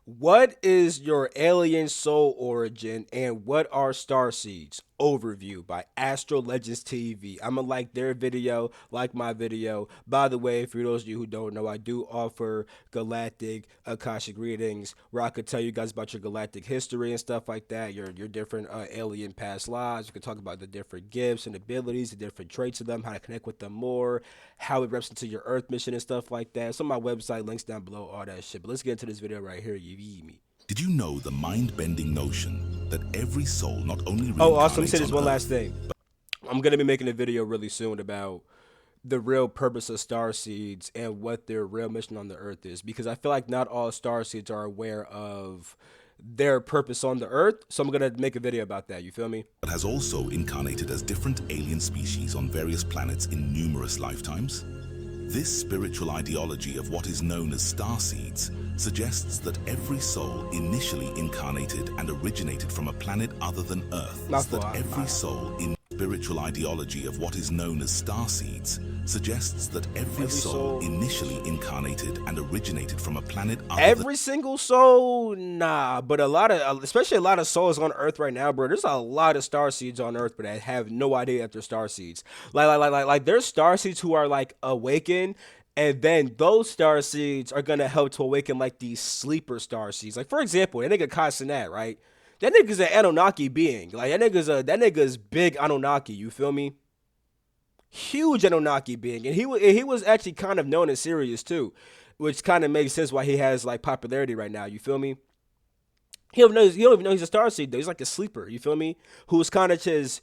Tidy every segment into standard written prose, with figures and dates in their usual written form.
What is your alien soul origin and what are starseeds? Overview by Astro Legends TV. I'm gonna like their video, like my video. By the way, for those of you who don't know, I do offer galactic Akashic readings where I could tell you guys about your galactic history and stuff like that, your different alien past lives. We could talk about the different gifts and abilities, the different traits of them, how to connect with them more, how it reps into your Earth mission and stuff like that. So my website links down below, all that shit. But let's get into this video right here. You eat me. Did you know the mind-bending notion that every soul not only reincarnates Oh, also, let me say this on one Earth, last thing. I'm gonna be making a video really soon about the real purpose of star seeds and what their real mission on the Earth is, because I feel like not all star seeds are aware of their purpose on the Earth. So I'm gonna make a video about that. You feel me? but has also incarnated as different alien species on various planets in numerous lifetimes? This spiritual ideology of what is known as starseeds suggests that every soul initially incarnated and originated from a planet other than Earth. Spiritual ideology of what is known as starseeds suggests that every soul initially incarnated and originated from a planet other than Every single soul, nah, but a lot of, especially a lot of souls on Earth right now, bro. There's a lot of star seeds on Earth, but I have no idea that they're star seeds. Like, there's star seeds who are like awakened, and then those star seeds are gonna help to awaken like these sleeper star seeds. Like for example, that nigga Casanat, right? That nigga's an Anunnaki being. Like that nigga's big Anunnaki. You feel me? Huge Anunnaki being, and he was actually kind of known as Sirius too, which kind of makes sense why he has like popularity right now. You feel me? He don't even know he's a star seed though. He's like a sleeper. You feel me? Who's kind of just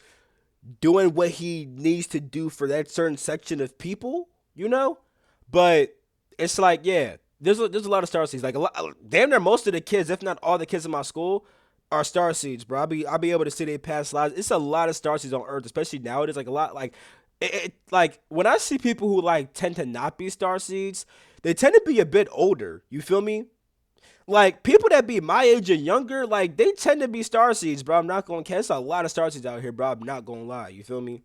doing what he needs to do for that certain section of people. You know, but it's like yeah, there's a lot of star seeds. Like a lot, damn near most of the kids, if not all the kids in my school, are star seeds, bro. I'll be able to see their past lives. It's a lot of star seeds on Earth, especially nowadays. Like a lot, like like when I see people who like tend to not be star seeds, they tend to be a bit older. You feel me? Like people that be my age and younger, like they tend to be star seeds, bro. I'm not gonna catch a lot of star seeds out here, bro. I'm not gonna lie. You feel me?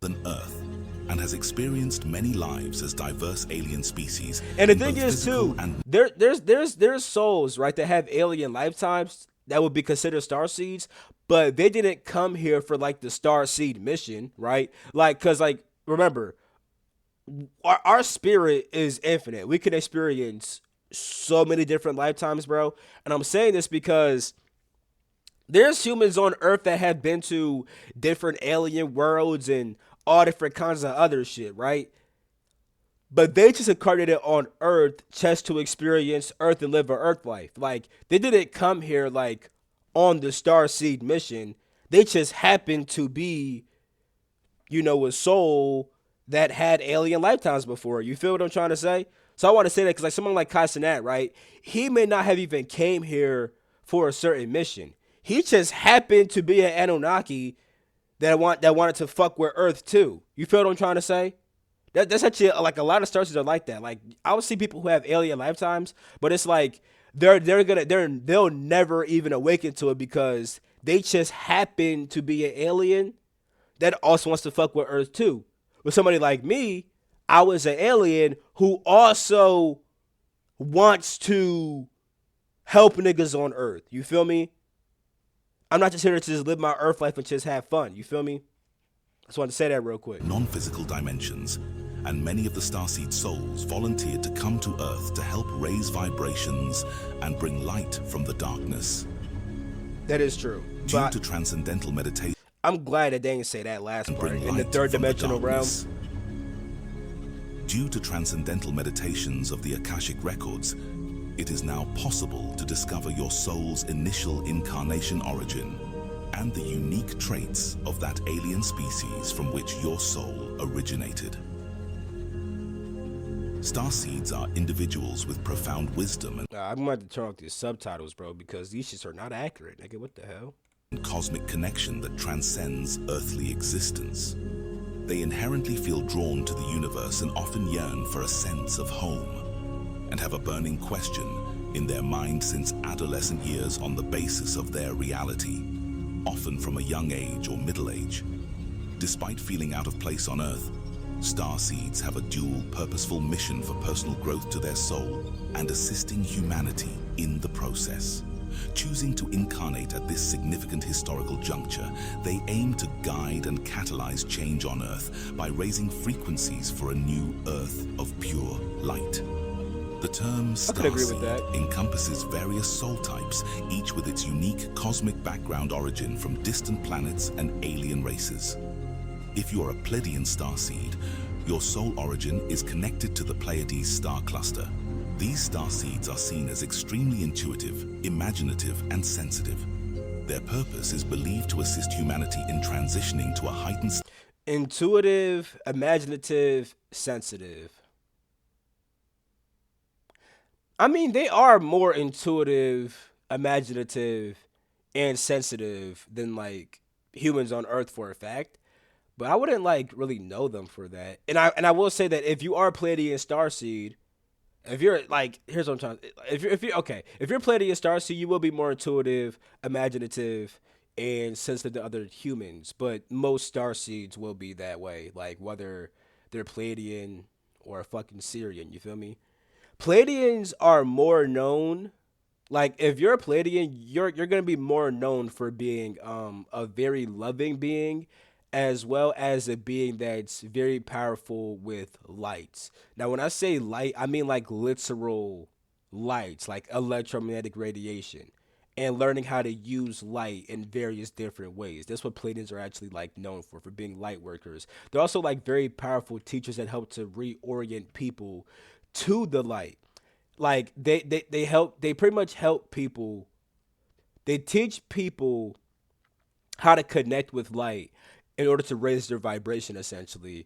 Earth, and has experienced many lives as diverse alien species. And the thing is too, there's souls right that have alien lifetimes that would be considered star seeds, but they didn't come here for like the star seed mission, right? Like, cause like remember, our spirit is infinite. We can experience so many different lifetimes, bro. And I'm saying this because there's humans on Earth that have been to different alien worlds and all different kinds of other shit, right? But they just incarnated on Earth just to experience Earth and live a Earth life. Like they didn't come here like on the Star Seed mission. They just happened to be, you know, a soul that had alien lifetimes before. You feel what I'm trying to say? So I want to say that because like someone like Casanat, right? He may not have even came here for a certain mission. He just happened to be an Anunnaki that wanted to fuck with Earth too. You feel what I'm trying to say? That's actually like a lot of starseeds are like that. Like I would see people who have alien lifetimes, but it's like they'll never even awaken to it because they just happen to be an alien that also wants to fuck with Earth too. With somebody like me, I was an alien who also wants to help niggas on Earth. You feel me? I'm not just here to just live my Earth life and just have fun. You feel me? I just wanted to say that real quick. Non-physical dimensions, and many of the starseed souls volunteered to come to Earth to help raise vibrations and bring light from the darkness. That is true. Due to transcendental meditation, I'm glad that they didn't say that last part in the third dimensional realm. Due to transcendental meditations of the Akashic records, it is now possible to discover your soul's initial incarnation origin and the unique traits of that alien species from which your soul originated. Starseeds are individuals with profound wisdom and I'm going to turn off these subtitles, bro, because these shits are not accurate, nigga. What the hell? Cosmic connection that transcends earthly existence. They inherently feel drawn to the universe and often yearn for a sense of home, and have a burning question in their mind since adolescent years on the basis of their reality, often from a young age or middle age. Despite feeling out of place on Earth, starseeds have a dual purposeful mission for personal growth to their soul and assisting humanity in the process. process. Choosing to incarnate at this significant historical juncture, they aim to guide and catalyze change on Earth by raising frequencies for a new Earth of pure light. The term I could agree with that. Starseed encompasses various soul types, each with its unique cosmic background origin from distant planets and alien races. If you're a Pleiadian starseed, your soul origin is connected to the Pleiades star cluster. These starseeds are seen as extremely intuitive, imaginative, and sensitive. Their purpose is believed to assist humanity in transitioning to a heightened Intuitive, imaginative, sensitive. I mean, they are more intuitive, imaginative, and sensitive than like humans on Earth for a fact. But I wouldn't like really know them for that. And I will say that if you are Pleiadian starseed, if you're like, here's what I'm trying. If you're okay, if you're Pleiadian starseed, you will be more intuitive, imaginative, and sensitive to other humans. But most starseeds will be that way. Like whether they're Pleiadian or a fucking Syrian. You feel me? Pleiadians are more known. Like if you're a Pleiadian, you're gonna be more known for being a very loving being, as well as a being that's very powerful with lights. Now, when I say light, I mean like literal lights, like electromagnetic radiation, and learning how to use light in various different ways. That's what Pleiadians are actually like known for being light workers. They're also like very powerful teachers that help to reorient people to the light. Like they pretty much help people. They teach people how to connect with light in order to raise their vibration essentially,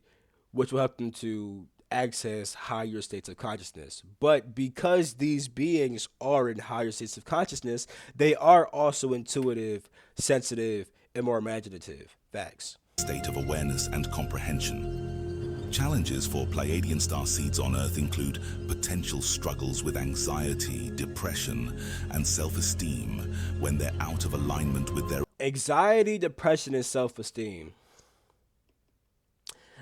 which will help them to access higher states of consciousness. But because these beings are in higher states of consciousness, they are also intuitive, sensitive, and more imaginative. Facts. state of awareness and comprehension. Challenges for Pleiadian starseeds on Earth include potential struggles with anxiety, depression, and self-esteem when they're out of alignment with their Anxiety, depression, and self-esteem.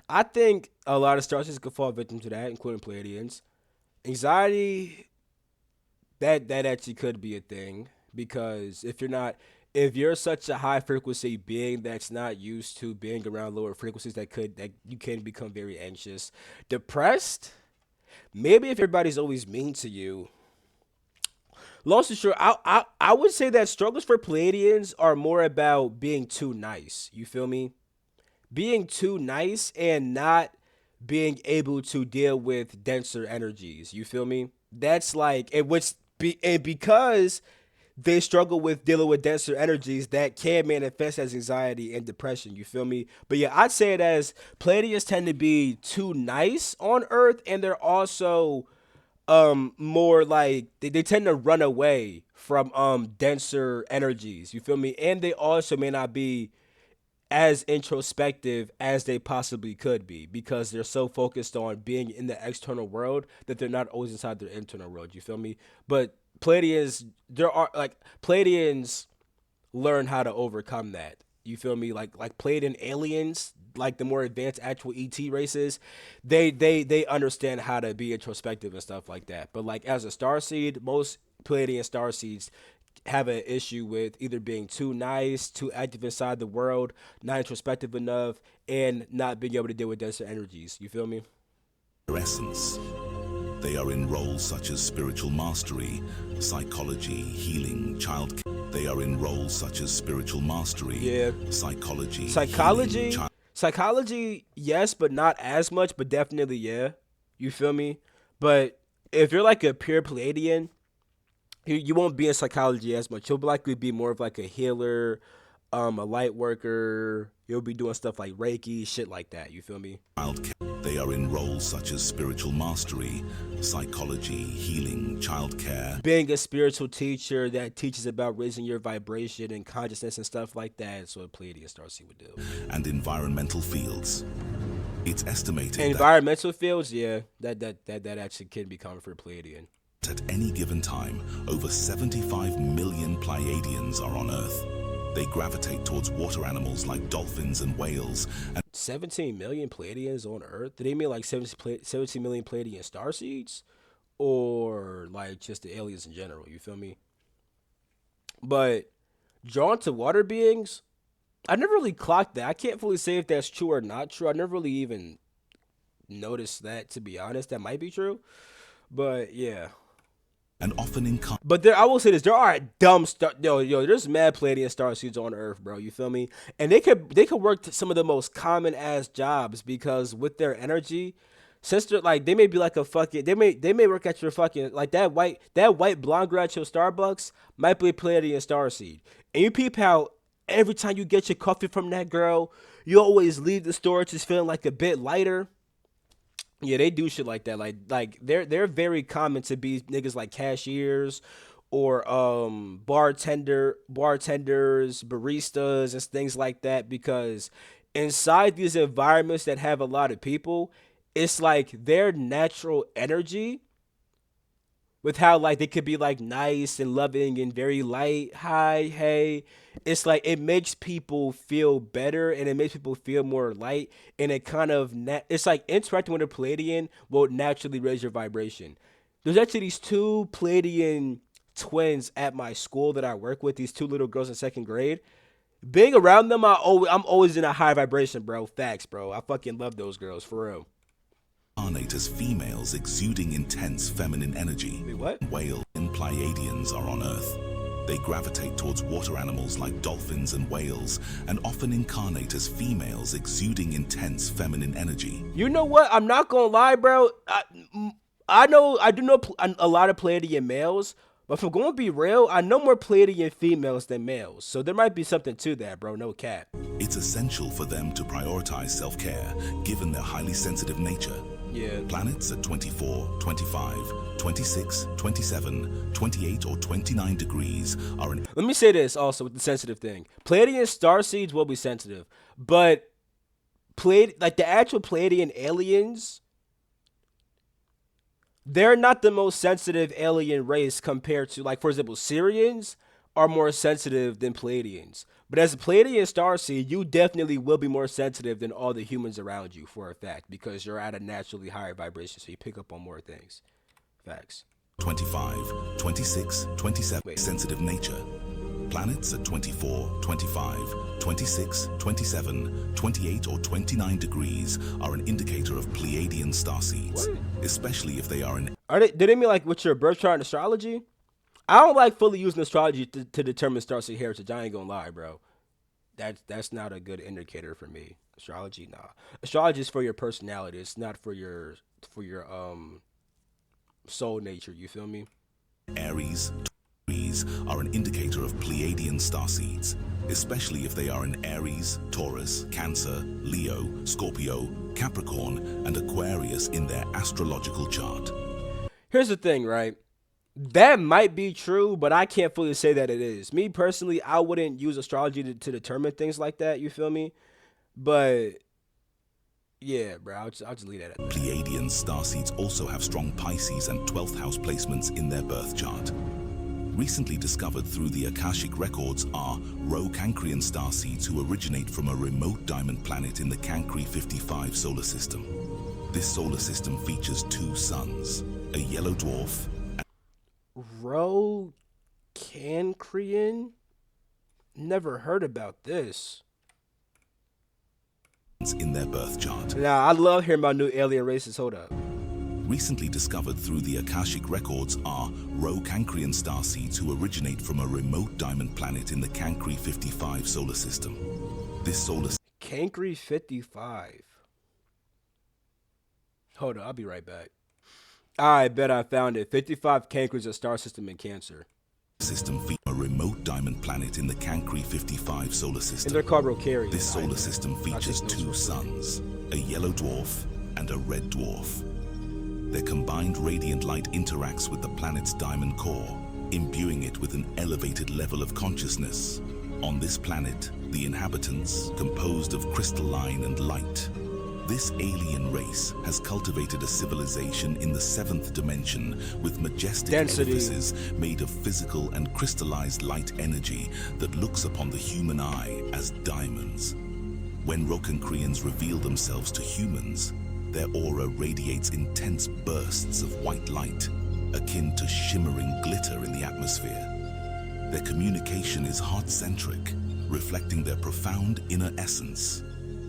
I think a lot of starseeds could fall victim to that, including Pleiadians. Anxiety, that actually could be a thing because if you're such a high frequency being that's not used to being around lower frequencies, that you can become very anxious. Depressed, maybe if everybody's always mean to you. Long story short, I would say that struggles for Pleiadians are more about being too nice. You feel me? Being too nice and not being able to deal with denser energies. You feel me? That's like and because they struggle with dealing with denser energies, that can manifest as anxiety and depression. You feel me? But yeah, I'd say it as Pleiadians tend to be too nice on Earth, and they're also more like they tend to run away from denser energies. You feel me? And they also may not be as introspective as they possibly could be because they're so focused on being in the external world that they're not always inside their internal world. You feel me? But Pleiadians, there are like Pleiadians learn how to overcome that. You feel me? Like Pleiadian aliens, like the more advanced actual ET races, they understand how to be introspective and stuff like that. But like as a starseed, most Pleiadian starseeds have an issue with either being too nice, too active inside the world, not introspective enough, and not being able to deal with denser energies. You feel me? essence. They are in roles such as spiritual mastery, psychology, healing, child care. They are in roles such as spiritual mastery, Yeah. psychology, Psychology, healing, child. psychology, yes, but not as much, but definitely yeah. You feel me? But if you're like a pure Palladian, you won't be in psychology as much. You'll likely be more of like a healer, a light worker. You'll be doing stuff like Reiki, shit like that. You feel me? They are in roles such as spiritual mastery, psychology, healing, childcare. Being a spiritual teacher that teaches about raising your vibration and consciousness and stuff like that is what Pleiadian Starseed would do. And environmental fields. It's estimated Environmental fields, yeah, that actually can be common for a Pleiadian. that at any given time, over 75 million Pleiadians are on Earth. They gravitate towards water animals like dolphins and whales, and 17 million Pleiadians on Earth? Do they mean like 17 million Pleiadian starseeds? Or like just the aliens in general? You feel me? But drawn to water beings, I never really clocked that. I can't fully say if that's true or not true. I never really even noticed that, to be honest. That might be true. But yeah. and often incarnate But there, I will say this: there are dumb star. Yo, there's mad Palladian starseeds on Earth, bro. You feel me? And they could work some of the most common ass jobs because with their energy, since they're like they may be like a fucking they may work at your fucking like that white blonde girl at your Starbucks might be a Palladian starseed. And you peep how every time you get your coffee from that girl, you always leave the store just feeling like a bit lighter. Yeah, they do shit like that. Like they're very common to be niggas like cashiers or bartenders, baristas and things like that because inside these environments that have a lot of people, it's like their natural energy with how like they could be like nice and loving and very light, hi, hey. It's like it makes people feel better and it makes people feel more light and it kind of it's like interacting with a Palladian will naturally raise your vibration. There's actually these two Palladian twins at my school that I work with. These two little girls in second grade. Being around them, I'm always in a high vibration, bro. Facts, bro. I fucking love those girls for real. as females exuding intense feminine energy. Wait, what? Whale and Pleiadians are on Earth. They gravitate towards water animals like dolphins and whales, and often incarnate as females exuding intense feminine energy. You know what? I'm not gonna lie, bro. I do know a lot of Palladian males, but if I'm going to be real, I know more Palladian females than males. So there might be something to that, bro. No cap. It's essential for them to prioritize self-care, given their highly sensitive nature. Yeah. Planets at 24, 25, 26, 27, 28, or 29 degrees are an... Let me say this also with the sensitive thing. Palladian starseeds will be sensitive, but like the actual Palladian aliens, they're not the most sensitive alien race compared to, like, for example, Syrians are more sensitive than Palladians. But as a Palladian starseed, you definitely will be more sensitive than all the humans around you for a fact because you're at a naturally higher vibration, so you pick up on more things. Facts. 25, 26, 27 Wait. sensitive nature. Planets at 24, 25, 26, 27, 28, or 29 degrees are an indicator of Pleiadian starseeds, especially if they are in... Do they mean like with your birth chart and astrology? I don't like fully using astrology to determine starseed heritage. I ain't gonna lie, bro. That's not a good indicator for me. Astrology, nah. Astrology is for your personality. It's not for your soul nature. You feel me? Aries are an indicator of Pleiadian starseeds, especially if they are in Aries, Taurus, Cancer, Leo, Scorpio, Capricorn, and Aquarius in their astrological chart. Here's the thing, right? That might be true, but I can't fully say that it is. Me personally, I wouldn't use astrology to determine things like that. You feel me? But yeah, bro, I'll just leave that at that. Pleiadian starseeds also have strong Pisces and 12th house placements in their birth chart. Recently discovered through the Akashic records are Rho Cancrian starseeds who originate from a remote diamond planet in the Cancri 55 solar system. This solar system features two suns, a yellow dwarf. Rho Cancrian? Never heard about this. In their birth chart. Nah, I love hearing about new alien races. Hold up. Recently discovered through the Akashic records are Rho Cancrian starseeds who originate from a remote diamond planet in the Cancri 55 solar system. This solar Cancri 55. Hold on, I'll be right back. I bet I found it. 55 Cancri is a star system in Cancer. system features a remote diamond planet in the Cancri 55 solar And system. they're called Rocarians. This solar system features two suns, a yellow dwarf and a red dwarf. Their combined radiant light interacts with the planet's diamond core, imbuing it with an elevated level of consciousness. On this planet, the inhabitants, composed of crystalline and light. This alien race has cultivated a civilization in the seventh dimension with majestic edifices made of physical and crystallized light energy that looks upon the human eye as diamonds. When Rocancreans reveal themselves to humans, their aura radiates intense bursts of white light, akin to shimmering glitter in the atmosphere. Their communication is heart-centric, reflecting their profound inner essence.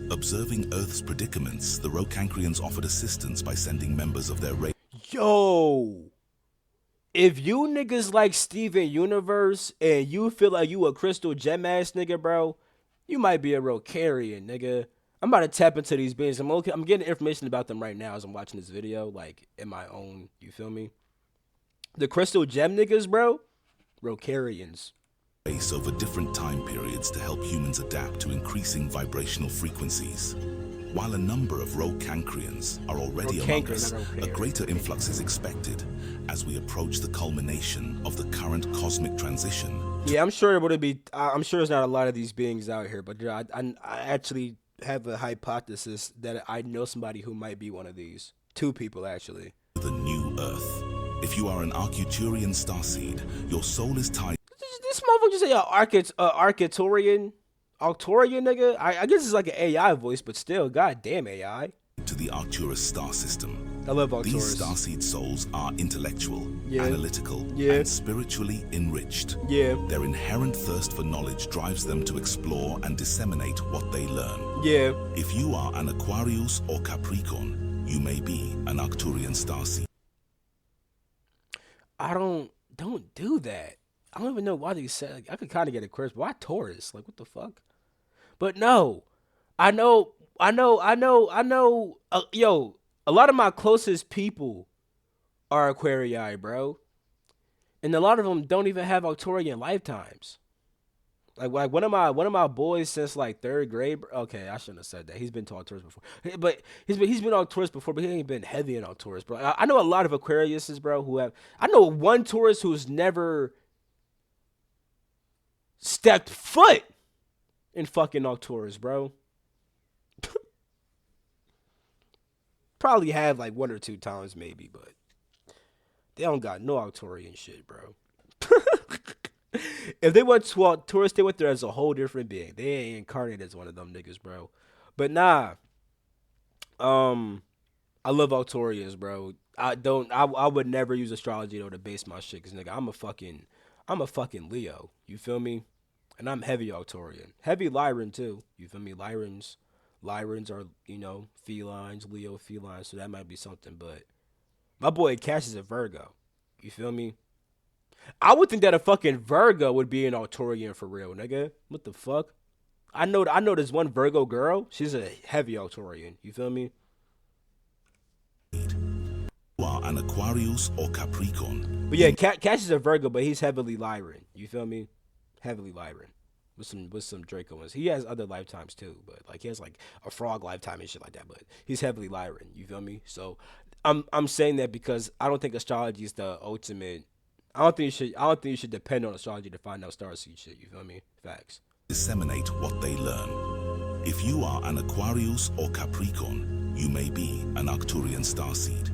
Observing Earth's predicaments, the Rocancreans offered assistance by sending members of their race. Yo, if you niggas like Steven Universe and you feel like you a crystal gem ass nigga, bro, you might be a Rocarian, nigga. I'm about to tap into these beings. I'm getting information about them right now as I'm watching this video, like in my own. You feel me? The crystal gem niggas, bro, Rocarians. Over different time periods to help humans adapt to increasing vibrational frequencies. While a number of Rocancreans are already among us, a greater influx is expected as we approach the culmination of the current cosmic transition. Yeah, I'm sure I'm sure there's not a lot of these beings out here, but I actually have a hypothesis that I know somebody who might be one of these. 2 people, actually. The new Earth. If you are an Arcturian starseed, your soul is tied. This motherfucker just say Arcturian, nigga. I guess it's like an AI voice, but still, goddamn AI. To the Arcturus star system. I love Arcturus. These starseed souls are intellectual, analytical, and spiritually enriched. Yeah. Their inherent thirst for knowledge drives them to explore and disseminate what they learn. Yeah. If you are an Aquarius or Capricorn, you may be an Arcturian starseed. Don't do that. I don't even know why they said. Like, I could kind of get Aquarius, but why Taurus? Like, what the fuck? But no, I know. Yo, a lot of my closest people are Aquarii, bro, and a lot of them don't even have Arcturian lifetimes. Like one of my boys since like 3rd grade. Okay, I shouldn't have said that. He's been to Arcturus before, but he's been Arcturus before, but he ain't been heavy in Arcturus, bro. I know a lot of Aquariuses, bro, who have. I know one Taurus who's never stepped foot in fucking Arcturus, bro. Probably have like 1 or 2 times maybe, but they don't got no Arcturian shit, bro. If they went to Arcturus, they went there as a whole different being. They ain't incarnated as one of them niggas, bro. But nah, I love Arcturians, bro. I would never use astrology though to base my shit, cause nigga, I'm a fucking Leo. You feel me? And I'm heavy Arcturian, heavy Lyran too. You feel me? Lyrans are, you know, felines, Leo felines, so that might be something. But my boy Cash is a Virgo. You feel me? I would think that a fucking Virgo would be an Arcturian for real, nigga. What the fuck? I know there's one Virgo girl. She's a heavy Arcturian. You feel me? Are an Aquarius or Capricorn. But yeah, Cash is a Virgo, but he's heavily Lyran. You feel me? Heavily Lyran. With some Draco ones. He has other lifetimes too, but like he has like a frog lifetime and shit like that. But he's heavily Lyran. You feel me? So I'm saying that because I don't think astrology is the ultimate. I don't think you should depend on astrology to find out starseed shit. You feel me? Facts. Disseminate what they learn. If you are an Aquarius or Capricorn, you may be an Arcturian starseed.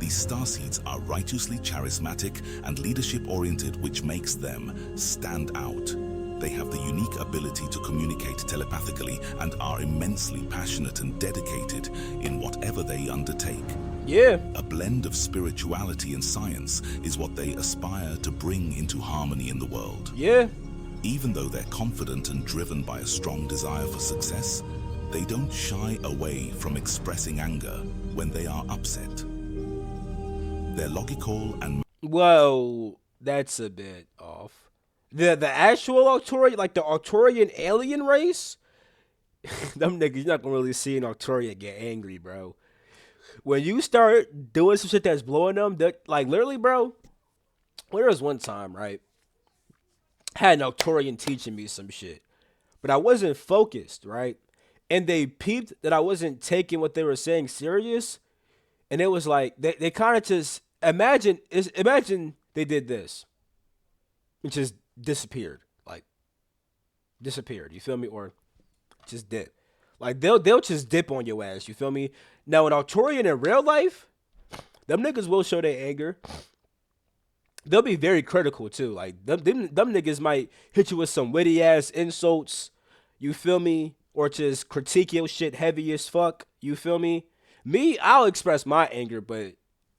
These starseeds are righteously charismatic and leadership-oriented, which makes them stand out. They have the unique ability to communicate telepathically and are immensely passionate and dedicated in whatever they undertake. Yeah. A blend of spirituality and science is what they aspire to bring into harmony in the world. Yeah. Even though they're confident and driven by a strong desire for success, they don't shy away from expressing anger when they are upset. They're logical and... Well, that's a bit off. The actual Arcturian, like the Arcturian alien race, them niggas, you're not gonna really see an Arcturian get angry, bro. When you start doing some shit that's blowing them, like literally, bro. There was one time, right? I had an Arcturian teaching me some shit, but I wasn't focused, right? And they peeped that I wasn't taking what they were saying serious, and it was like they kind of just imagine they did this, which is disappeared. You feel me? Or just dip. Like they'll just dip on your ass. You feel me? Now an Arcturian in real life, them niggas will show their anger. They'll be very critical too. Like them niggas might hit you with some witty ass insults. You feel me? Or just critique your shit heavy as fuck. You feel me? Me, I'll express my anger, but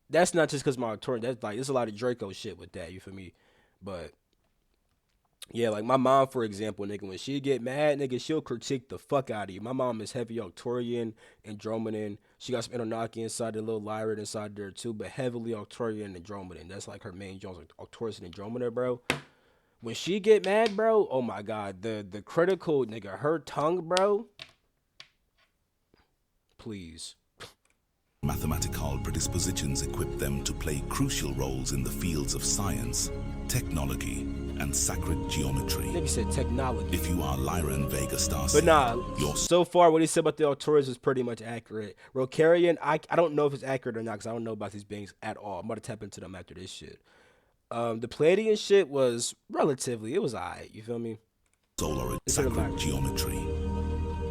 that's not just because my Arcturian. That's like there's a lot of Draco shit with that. You feel me? But Yeah, like my mom, for example, nigga, when she get mad, nigga, she'll critique the fuck out of you. My mom is heavy Arcturian, Andromedan. She got some Anunnaki inside the little Lyra inside there too, but heavily Arcturian and Andromedan. That's like her main Jones, like Arcturus and Andromeda, bro. When she get mad, bro, oh my god, the critical nigga, her tongue, bro. Please. Mathematical predispositions equip them to play crucial roles in the fields of science, technology, and sacred geometry. Nigga said technology. If you are Lyra and Vega starseed, But nah, so far what he said about the Arcturus is pretty much accurate. Rokarian, I don't know if it's accurate or not because I don't know about these beings at all. I'm about to tap into them after this shit. The Palladian shit was relatively, it was alright. You feel me? solar sacred geometry.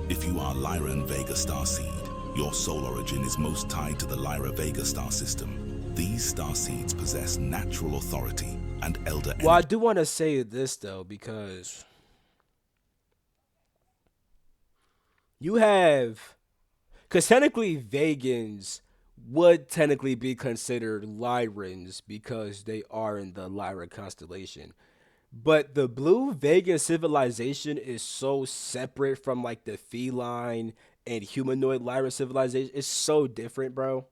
If you are Lyra and Vega starseed, your soul origin is most tied to the Lyra-Vega star system. These starseeds possess natural authority and elder energy. Well, I do want to say this though, because you have, because technically Vegans would technically be considered Lyrans because they are in the Lyra constellation. But the blue Vegan civilization is so separate from like the feline and humanoid Lyra civilization. It's so different, bro.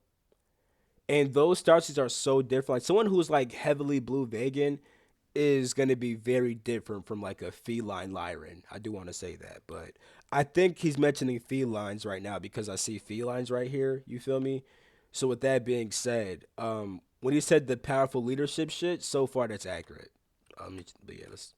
And those starseeds are so different. Like someone who's like heavily blue vegan is gonna be very different from like a feline Lyran. I do want to say that, but I think he's mentioning felines right now because I see felines right here. You feel me? So with that being said, when he said the powerful leadership shit, so far that's accurate. But yeah, let's.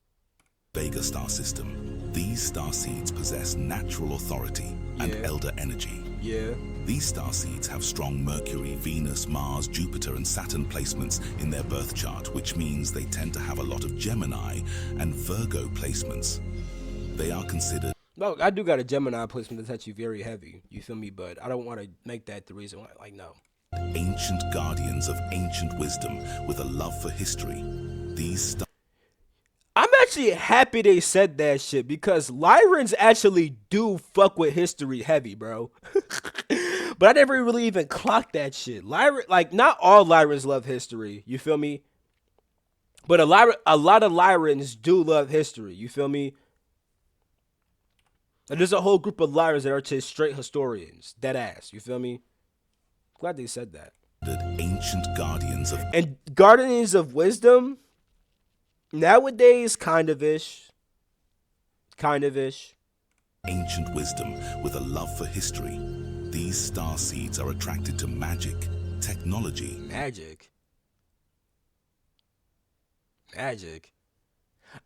Vega star system. These starseeds possess natural authority and elder energy. Yeah. These starseeds have strong Mercury, Venus, Mars, Jupiter, and Saturn placements in their birth chart, which means they tend to have a lot of Gemini and Virgo placements. They are considered. No, I do got a Gemini placement that's actually very heavy. You feel me? But I don't want to make that the reason why. Like, no. Ancient guardians of ancient wisdom with a love for history. These I'm actually happy they said that shit because Lyrans actually do fuck with history heavy, bro. But I never really even clocked that shit. Lyra, like, not all Lyrans love history. You feel me? But a lot of Lyrans do love history. You feel me? And there's a whole group of Lyrans that are just straight historians. Dead ass. You feel me? Glad they said that. Ancient guardians of. And guardians of wisdom. Nowadays, kind of ish. Kind of ish. Ancient wisdom with a love for history. These starseeds are attracted to magic, technology. Magic. Magic.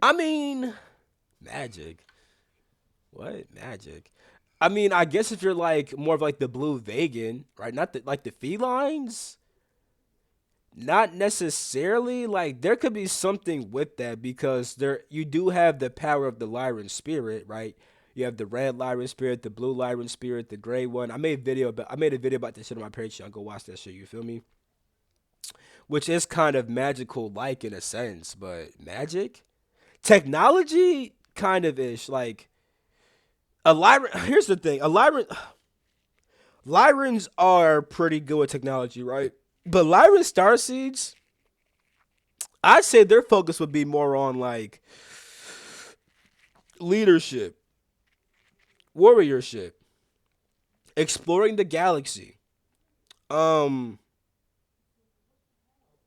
I mean, magic. What? Magic. I mean, I guess if you're like more of like the blue vegan, right? Not the, like the felines. Not necessarily. Like there could be something with that because there you do have the power of the Lyran spirit, right? You have the red Lyran spirit, the blue Lyran spirit, the gray one. I made a video about this shit on my Patreon. Go watch that shit. You feel me? Which is kind of magical, like in a sense, but magic, technology, kind of ish. Like a Lyran. Here's the thing: Lyrans are pretty good with technology, right? But Lyran starseeds, I'd say their focus would be more on like leadership, warriorship, exploring the galaxy,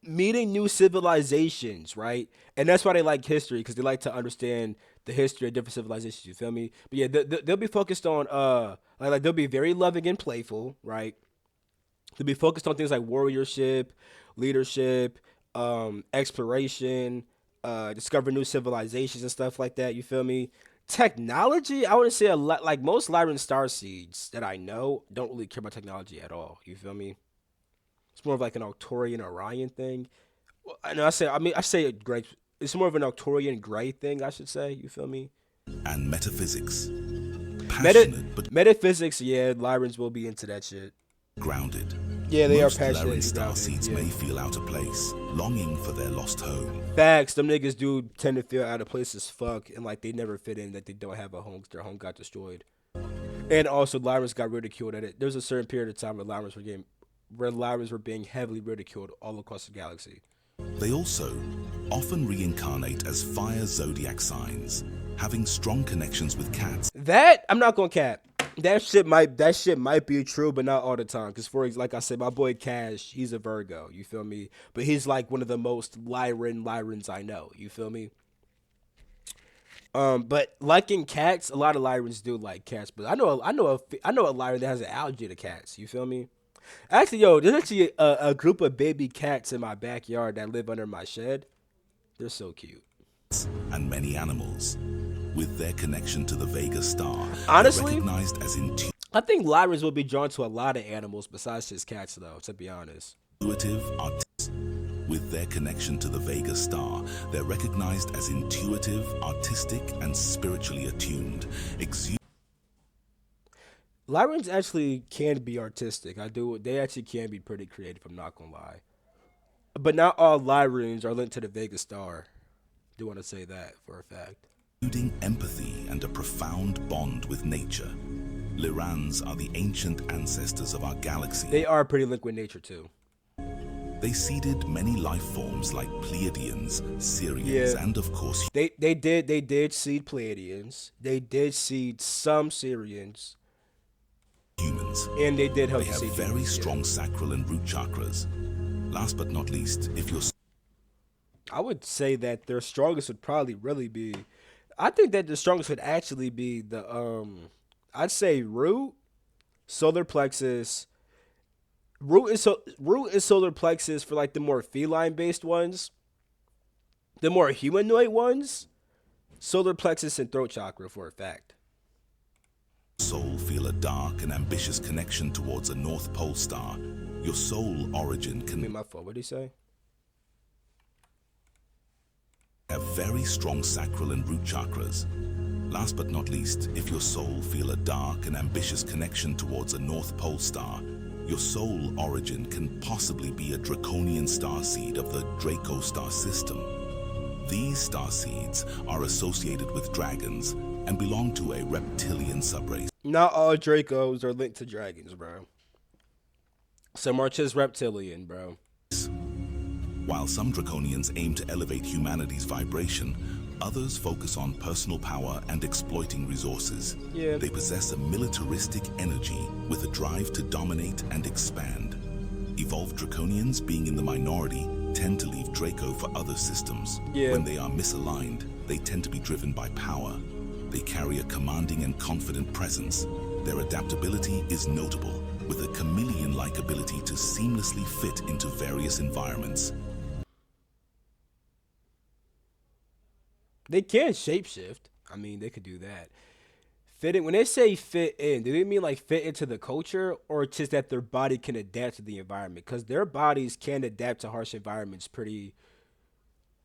meeting new civilizations, right? And that's why they like history because they like to understand the history of different civilizations. You feel me? But yeah, they'll be focused on like they'll be very loving and playful, right? They'll be focused on things like warriorship, leadership, exploration, discover new civilizations and stuff like that. You feel me? Technology, I would say a lot. Like most Lyran starseeds that I know don't really care about technology at all. You feel me? It's more of like an Arcturian Orion thing. Well, I say gray. It's more of an Arcturian gray thing, I should say. You feel me? And metaphysics. Passionate but metaphysics, yeah, Lyrans will be into that shit. Grounded. Yeah, they Most are passionate. Lyran starseeds may feel out of place, longing for their lost home. Facts, them niggas do tend to feel out of place as fuck, and like they never fit in, that they don't have a home, their home got destroyed. And also, Lyrans got ridiculed at it. There's a certain period of time where Lyrans were being heavily ridiculed all across the galaxy. They also often reincarnate as fire zodiac signs, having strong connections with cats. That I'm not gonna cap. That shit might be true, but not all the time. Cause like I said, my boy Cash, he's a Virgo. You feel me? But he's like one of the most Lyrans I know. You feel me? But liking cats, a lot of Lyrans do like cats. But I know a Lyran that has an allergy to cats. You feel me? Actually, yo, there's actually a group of baby cats in my backyard that live under my shed. They're so cute. And many animals. With their connection to the Vega star, Honestly, they're recognized as I think Lyrans will be drawn to a lot of animals besides just cats, though. To be honest. intuitive artists. With their connection to the Vega star, they're recognized as intuitive, artistic, and spiritually attuned, Lyrans actually can be artistic. They actually can be pretty creative. I'm not gonna lie. But not all Lyrans are linked to the Vega Star. Do want to say that for a fact. exuding empathy and a profound bond with nature. Lyrans are the ancient ancestors of our galaxy. They are pretty linked with nature too. They seeded many life forms like Pleiadians, Sirians, and of course They did seed Pleiadians. They did seed some Syrians. humans. And they did help They have seed very humans, yeah. strong sacral and root chakras. Last but not least, if you're I would say that their strongest would probably really be. I think that the strongest would actually be I'd say root, solar plexus. Root is solar plexus for like the more feline based ones. The more humanoid ones, solar plexus and throat chakra for a fact. soul feel a dark and ambitious connection towards a North Pole star, your soul origin I mean, can my fault. What did he say? have very strong sacral and root chakras. Last but not least, if your soul feel a dark and ambitious connection towards a North Pole star, your soul origin can possibly be a draconian starseed of the Draco star system. These starseeds are associated with dragons and belong to a reptilian subrace. Not all Dracos are linked to dragons, bro. Some are just reptilian, bro. While some draconians aim to elevate humanity's vibration, others focus on personal power and exploiting resources. Yeah. They possess a militaristic energy with a drive to dominate and expand. Evolved draconians, being in the minority, tend to leave Draco for other systems. Yeah. When they are misaligned, they tend to be driven by power. They carry a commanding and confident presence. Their adaptability is notable, with a chameleon-like ability to seamlessly fit into various environments. They can shapeshift. I mean, they could do that. When they say fit in, do they mean like fit into the culture, or just that their body can adapt to the environment? Because their bodies can adapt to harsh environments pretty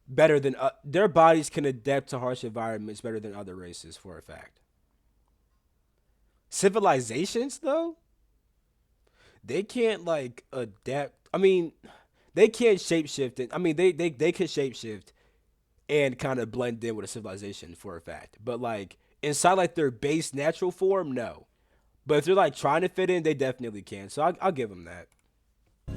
better than their bodies can adapt to harsh environments better than other races for a fact. Civilizations though, they can't like adapt. I mean, they can't shapeshift. I mean, they can shapeshift and kind of blend in with a civilization for a fact. But like inside like their base natural form, no. But if they're like trying to fit in, they definitely can. So I'll give them that.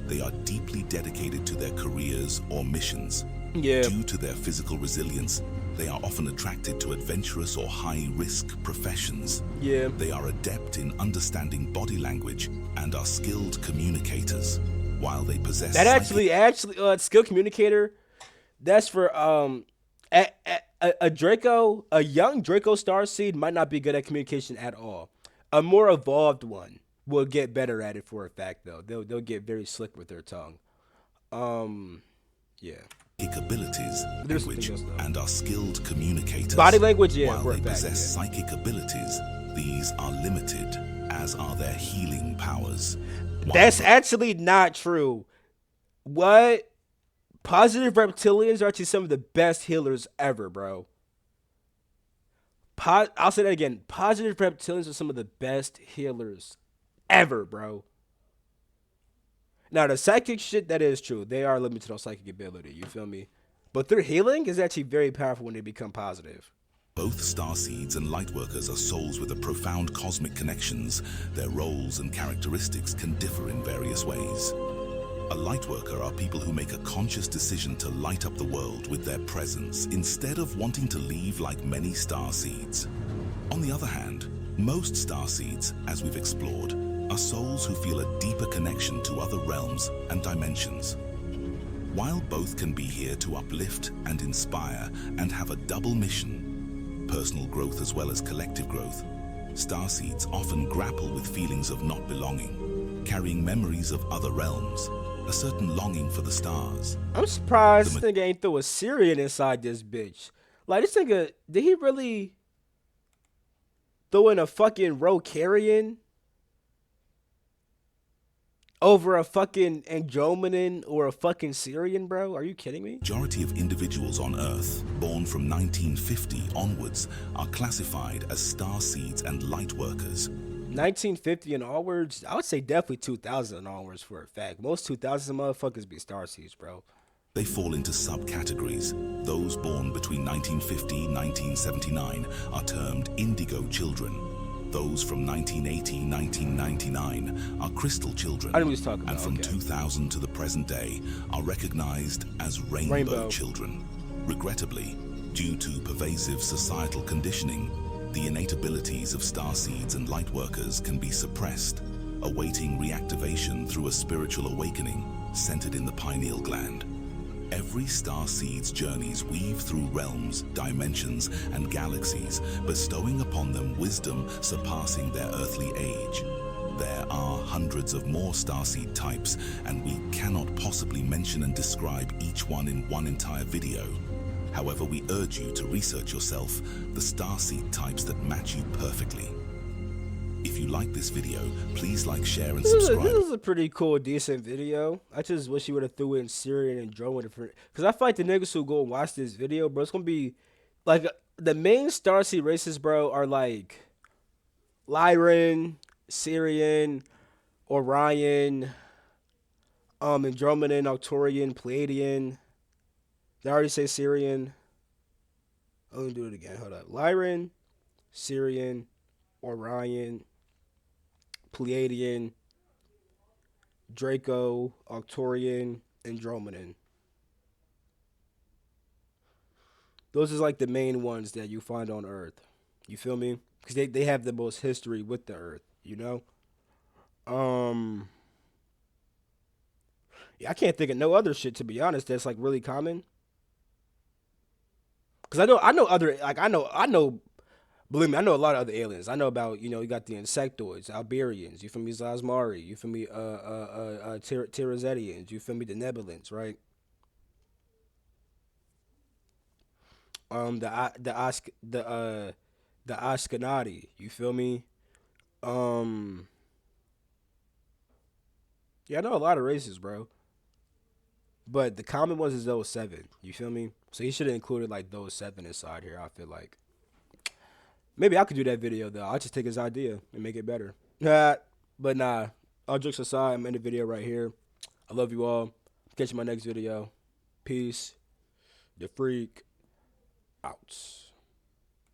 They are deeply dedicated to their careers or missions. Yeah. Due to their physical resilience, they are often attracted to adventurous or high-risk professions. Yeah. They are adept in understanding body language and are skilled communicators. While they possess That actually, skill communicator. That's for a Draco, a young Draco Starseed might not be good at communication at all. A more evolved one will get better at it for a fact, though. They'll get very slick with their tongue. Yeah. psychic abilities, There's language, something else, though. and are skilled communicators. Body language, yeah, While for a they fact, possess yeah. psychic abilities, these are limited, as are their healing powers. That's actually not true. What? Positive reptilians are actually some of the best healers ever, bro. I'll say that again. Positive reptilians are some of the best healers ever, bro. Now, the psychic shit, that is true. They are limited on psychic ability. You feel me? But their healing is actually very powerful when they become positive. Both starseeds and lightworkers are souls with a profound cosmic connections. Their roles and characteristics can differ in various ways. A lightworker are people who make a conscious decision to light up the world with their presence instead of wanting to leave like many starseeds. On the other hand, most starseeds, as we've explored, are souls who feel a deeper connection to other realms and dimensions. While both can be here to uplift and inspire and have a double mission, personal growth as well as collective growth, starseeds often grapple with feelings of not belonging, carrying memories of other realms, a certain longing for the stars. I'm surprised this nigga ain't throw a Syrian inside this bitch. Like, this nigga, did he really throw in a fucking Rokarian over a fucking Andromedan or a fucking Syrian, bro? Are you kidding me? Majority of individuals on Earth, born from 1950 onwards, are classified as starseeds and lightworkers. 1950 and onwards, I would say definitely 2000 and onwards for a fact. Most 2000 motherfuckers be starseeds, bro. They fall into subcategories. Those born between 1950 and 1979 are termed indigo children. Those from 1980 1999 are crystal children. I know what he's talking about. And from 2000 to the present day are recognized as rainbow children. Regrettably, due to pervasive societal conditioning, the innate abilities of starseeds and lightworkers can be suppressed, awaiting reactivation through a spiritual awakening centered in the pineal gland. Every starseed's journeys weave through realms, dimensions, and galaxies, bestowing upon them wisdom surpassing their earthly age. There are hundreds of more starseed types, and we cannot possibly mention and describe each one in one entire video. However, we urge you to research yourself the starseed types that match you perfectly. If you like this video, please like, share, and subscribe. This is a pretty cool, decent video. I just wish you would have threw in Syrian and Andromeda for, because I feel like the niggas who go and watch this video, bro, it's gonna be like the main starseed races, bro, are like Lyran, Syrian, Orion, Andromedan, Arcturian, Pleiadian. Did I already say Syrian? Let me do it again. Hold up. Lyran, Syrian, Orion, Pleiadian, Draco, Arcturian, Andromedan. Those are like the main ones that you find on Earth. You feel me? Because they have the most history with the Earth, you know? Yeah, I can't think of no other shit, to be honest, that's like really common. Cause I know other, like I know, believe me, I know a lot of other aliens. I know about, you got the insectoids, Alberians, you feel me, Zosmari, you feel me, Terazetians, you feel me, the Nebulans, right? The Ashkenati, you feel me? Yeah, I know a lot of races, bro. But the common ones is those 7. You feel me? So he should have included like those 7 inside here. I feel like maybe I could do that video though. I'll just take his idea and make it better. But nah. All jokes aside, I'm in the video right here. I love you all. Catch you in my next video. Peace. The Freak out.